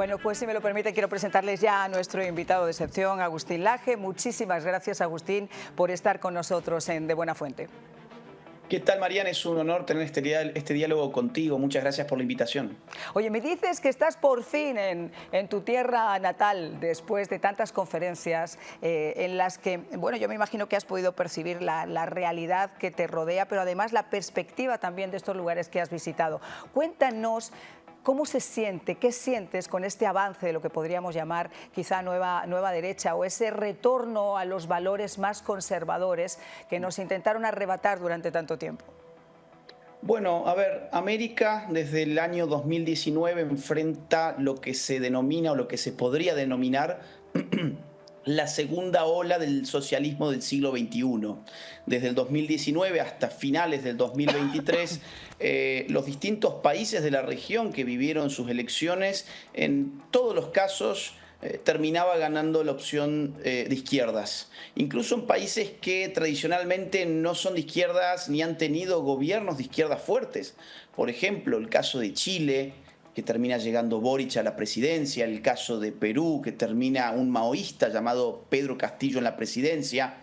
Bueno, pues si me lo permite, quiero presentarles ya a nuestro invitado de excepción, Agustín Laje. Muchísimas gracias, Agustín, por estar con nosotros en De Buena Fuente. ¿Qué tal, Mariana? Es un honor tener este diálogo contigo. Muchas gracias por la invitación. Oye, me dices que estás por fin en tu tierra natal, después de tantas conferencias en las que, bueno, yo me imagino que has podido percibir la realidad que te rodea, pero además la perspectiva también de estos lugares que has visitado. Cuéntanos ¿cómo se siente? ¿Qué sientes con este avance de lo que podríamos llamar quizá nueva derecha o ese retorno a los valores más conservadores que nos intentaron arrebatar durante tanto tiempo? Bueno, a ver, América desde el año 2019 enfrenta lo que se denomina o lo que se podría denominar la segunda ola del socialismo del siglo XXI. Desde el 2019 hasta finales del 2023, los distintos países de la región que vivieron sus elecciones, en todos los casos, terminaba ganando la opción de izquierdas. Incluso en países que tradicionalmente no son de izquierdas ni han tenido gobiernos de izquierdas fuertes. Por ejemplo, el caso de Chile, que termina llegando Boric a la presidencia, el caso de Perú, que termina un maoísta llamado Pedro Castillo en la presidencia,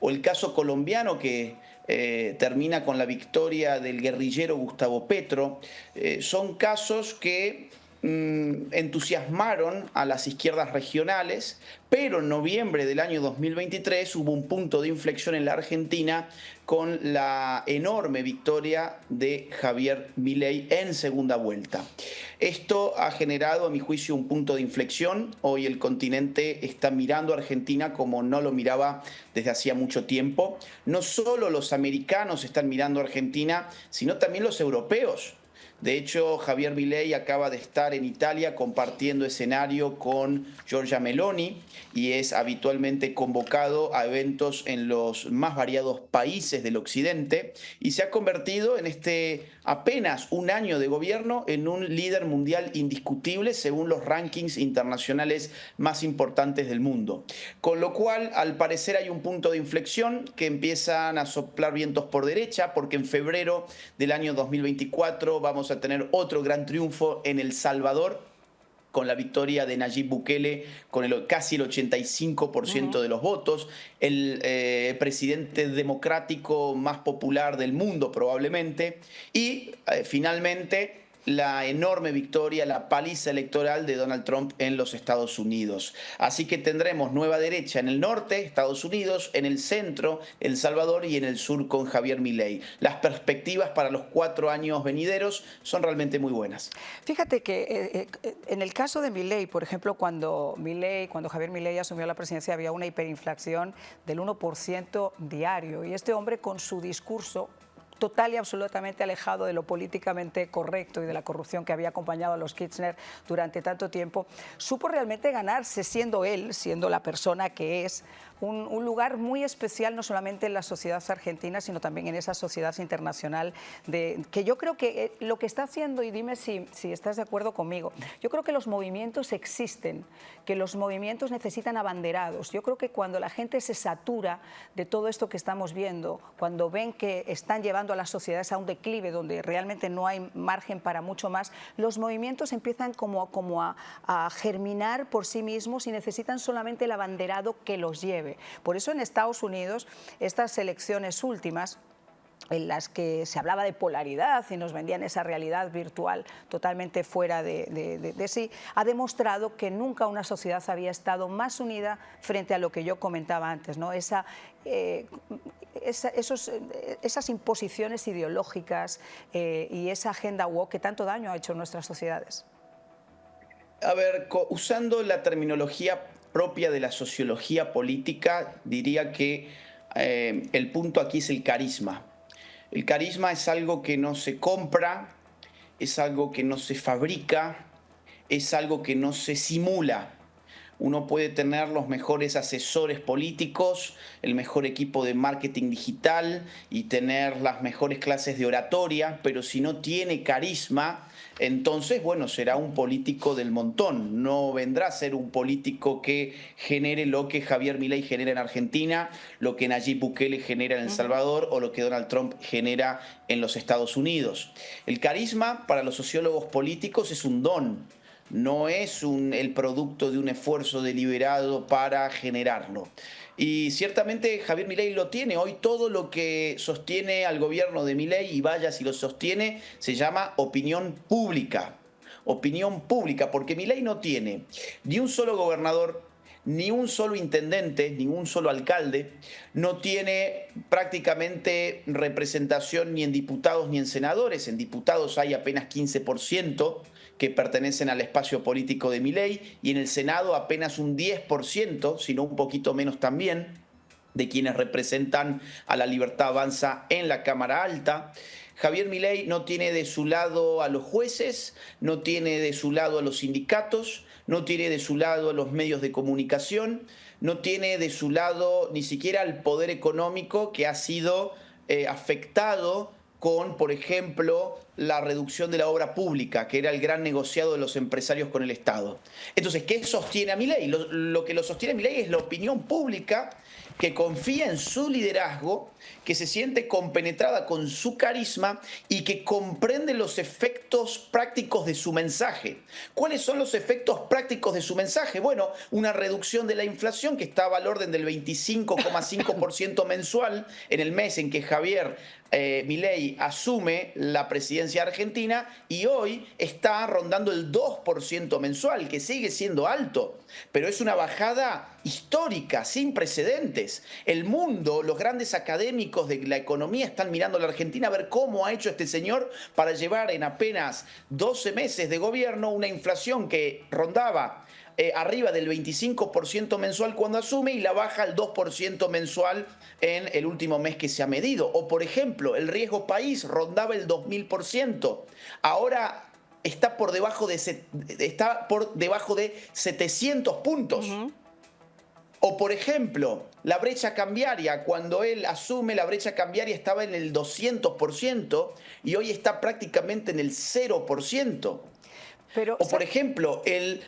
o el caso colombiano que termina con la victoria del guerrillero Gustavo Petro. Son casos que entusiasmaron a las izquierdas regionales, pero en noviembre del año 2023 hubo un punto de inflexión en la Argentina con la enorme victoria de Javier Milei en segunda vuelta. Esto ha generado, a mi juicio, un punto de inflexión. Hoy el continente está mirando a Argentina como no lo miraba desde hacía mucho tiempo. No solo los americanos están mirando a Argentina, sino también los europeos. De hecho, Javier Milei acaba de estar en Italia compartiendo escenario con Giorgia Meloni y es habitualmente convocado a eventos en los más variados países del occidente y se ha convertido en apenas un año de gobierno en un líder mundial indiscutible según los rankings internacionales más importantes del mundo. Con lo cual, al parecer hay un punto de inflexión que empiezan a soplar vientos por derecha porque en febrero del año 2024 vamos a tener otro gran triunfo en El Salvador con la victoria de Nayib Bukele con casi el 85% de los votos, el presidente democrático más popular del mundo probablemente, y finalmente la enorme victoria, la paliza electoral de Donald Trump en los Estados Unidos. Así que tendremos nueva derecha en el norte, Estados Unidos, en el centro, El Salvador y en el sur con Javier Milei. Las perspectivas para los 4 años venideros son realmente muy buenas. Fíjate que en el caso de Milei, por ejemplo, cuando Javier Milei asumió la presidencia había una hiperinflación del 1% diario y este hombre con su discurso total y absolutamente alejado de lo políticamente correcto y de la corrupción que había acompañado a los Kirchner durante tanto tiempo, supo realmente ganarse, siendo él, siendo la persona que es, un lugar muy especial no solamente en la sociedad argentina, sino también en esa sociedad internacional, que yo creo que lo que está haciendo, y dime si estás de acuerdo conmigo, yo creo que los movimientos existen, que los movimientos necesitan abanderados. Yo creo que cuando la gente se satura de todo esto que estamos viendo, cuando ven que están llevando a las sociedades a un declive donde realmente no hay margen para mucho más, los movimientos empiezan como a germinar por sí mismos y necesitan solamente el abanderado que los lleve. Por eso en Estados Unidos, estas elecciones últimas, en las que se hablaba de polaridad y nos vendían esa realidad virtual totalmente fuera de sí, ha demostrado que nunca una sociedad había estado más unida frente a lo que yo comentaba antes, ¿no? Esas imposiciones ideológicas y esa agenda woke que tanto daño ha hecho en nuestras sociedades. A ver, usando la terminología propia de la sociología política, diría que el punto aquí es el carisma. El carisma es algo que no se compra, es algo que no se fabrica, es algo que no se simula. Uno puede tener los mejores asesores políticos, el mejor equipo de marketing digital y tener las mejores clases de oratoria, pero si no tiene carisma, entonces, bueno, será un político del montón. No vendrá a ser un político que genere lo que Javier Milei genera en Argentina, lo que Nayib Bukele genera en El Salvador o lo que Donald Trump genera en los Estados Unidos. El carisma para los sociólogos políticos es un don. no es el producto de un esfuerzo deliberado para generarlo. Y ciertamente Javier Milei lo tiene. Hoy todo lo que sostiene al gobierno de Milei, y vaya si lo sostiene, se llama opinión pública. Opinión pública, porque Milei no tiene ni un solo gobernador, ni un solo intendente, ni un solo alcalde, no tiene prácticamente representación ni en diputados ni en senadores. En diputados hay apenas 15% que pertenecen al espacio político de Milei, y en el Senado apenas un 10%, sino un poquito menos también, de quienes representan a La Libertad Avanza en la Cámara Alta. Javier Milei no tiene de su lado a los jueces, no tiene de su lado a los sindicatos, no tiene de su lado a los medios de comunicación, no tiene de su lado ni siquiera al poder económico, que ha sido afectado con, por ejemplo, la reducción de la obra pública, que era el gran negociado de los empresarios con el Estado. Entonces, ¿qué sostiene a Milei? Lo que lo sostiene a Milei es la opinión pública, que confía en su liderazgo, que se siente compenetrada con su carisma y que comprende los efectos prácticos de su mensaje. ¿Cuáles son los efectos prácticos de su mensaje? Bueno, una reducción de la inflación que estaba al orden del 25,5% mensual en el mes en que Javier Milei asume la presidencia argentina, y hoy está rondando el 2% mensual, que sigue siendo alto, pero es una bajada histórica, sin precedentes. El mundo, los grandes académicos de la economía están mirando a la Argentina a ver cómo ha hecho este señor para llevar en apenas 12 meses de gobierno una inflación que rondaba arriba del 25% mensual cuando asume, y la baja al 2% mensual en el último mes que se ha medido. O, por ejemplo, el riesgo país rondaba el 2000%. Ahora está por debajo de 700 puntos. O, por ejemplo, la brecha cambiaria. Cuando él asume, la brecha cambiaria estaba en el 200% y hoy está prácticamente en el 0%. Pero, o, por ejemplo, el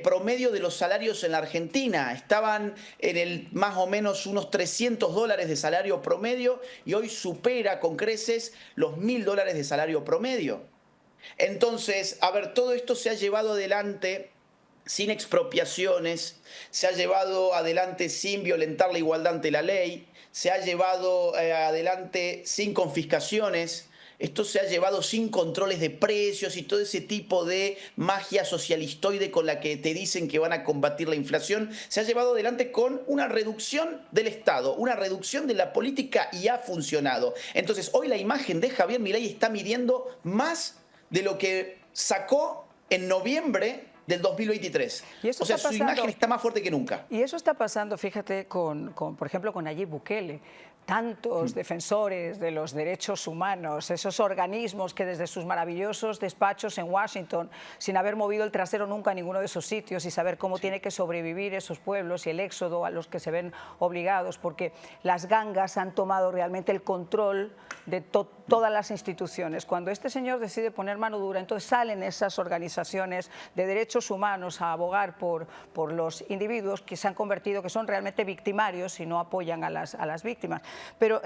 promedio de los salarios en la Argentina estaban en el más o menos unos $300 de salario promedio, y hoy supera con creces los $1000 de salario promedio. Entonces, a ver, todo esto se ha llevado adelante sin expropiaciones, se ha llevado adelante sin violentar la igualdad ante la ley, se ha llevado adelante sin confiscaciones. Esto se ha llevado sin controles de precios y todo ese tipo de magia socialistoide con la que te dicen que van a combatir la inflación. Se ha llevado adelante con una reducción del Estado, una reducción de la política, y ha funcionado. Entonces, hoy la imagen de Javier Milei está midiendo más de lo que sacó en noviembre del 2023. O sea, su imagen está más fuerte que nunca. Y eso está pasando, fíjate, por ejemplo, con Nayib Bukele. Tantos defensores de los derechos humanos, esos organismos que desde sus maravillosos despachos en Washington, sin haber movido el trasero nunca a ninguno de esos sitios, y saber cómo tiene que sobrevivir esos pueblos y el éxodo a los que se ven obligados, porque las gangas han tomado realmente el control de todas las instituciones. Cuando este señor decide poner mano dura, entonces salen esas organizaciones de derechos humanos a abogar por los individuos que se han convertido, que son realmente victimarios y no apoyan a las víctimas. Pero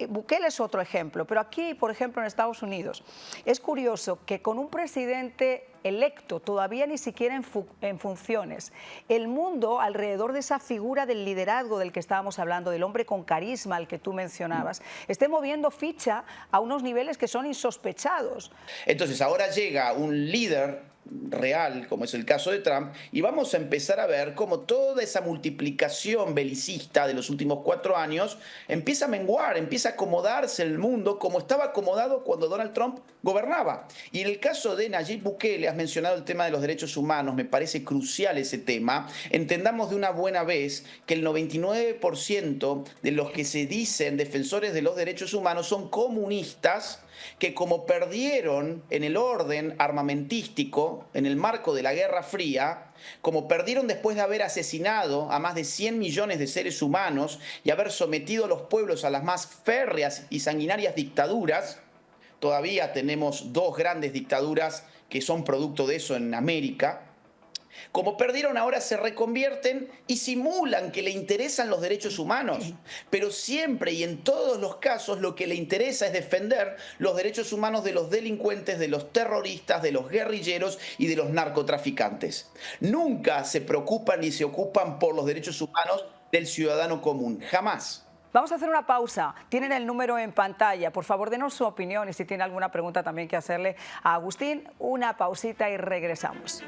Bukele es otro ejemplo. Pero aquí, por ejemplo, en Estados Unidos, es curioso que con un presidente electo, todavía ni siquiera en funciones, el mundo alrededor de esa figura del liderazgo del que estábamos hablando, del hombre con carisma al que tú mencionabas, esté moviendo ficha a unos niveles que son insospechados. Entonces ahora llega un líder real, como es el caso de Trump, y vamos a empezar a ver cómo toda esa multiplicación belicista de los últimos 4 años empieza a menguar, empieza a acomodarse el mundo como estaba acomodado cuando Donald Trump gobernaba. Y en el caso de Nayib Bukele, has mencionado el tema de los derechos humanos, me parece crucial ese tema. Entendamos de una buena vez que el 99% de los que se dicen defensores de los derechos humanos son comunistas, que como perdieron en el orden armamentístico, en el marco de la Guerra Fría, como perdieron después de haber asesinado a más de 100 millones de seres humanos y haber sometido a los pueblos a las más férreas y sanguinarias dictaduras, todavía tenemos 2 grandes dictaduras que son producto de eso en América, Como perdieron, ahora se reconvierten y simulan que le interesan los derechos humanos. Pero siempre y en todos los casos lo que le interesa es defender los derechos humanos de los delincuentes, de los terroristas, de los guerrilleros y de los narcotraficantes. Nunca se preocupan ni se ocupan por los derechos humanos del ciudadano común. Jamás. Vamos a hacer una pausa. Tienen el número en pantalla. Por favor, denos su opinión y si tiene alguna pregunta también que hacerle a Agustín. Una pausita y regresamos.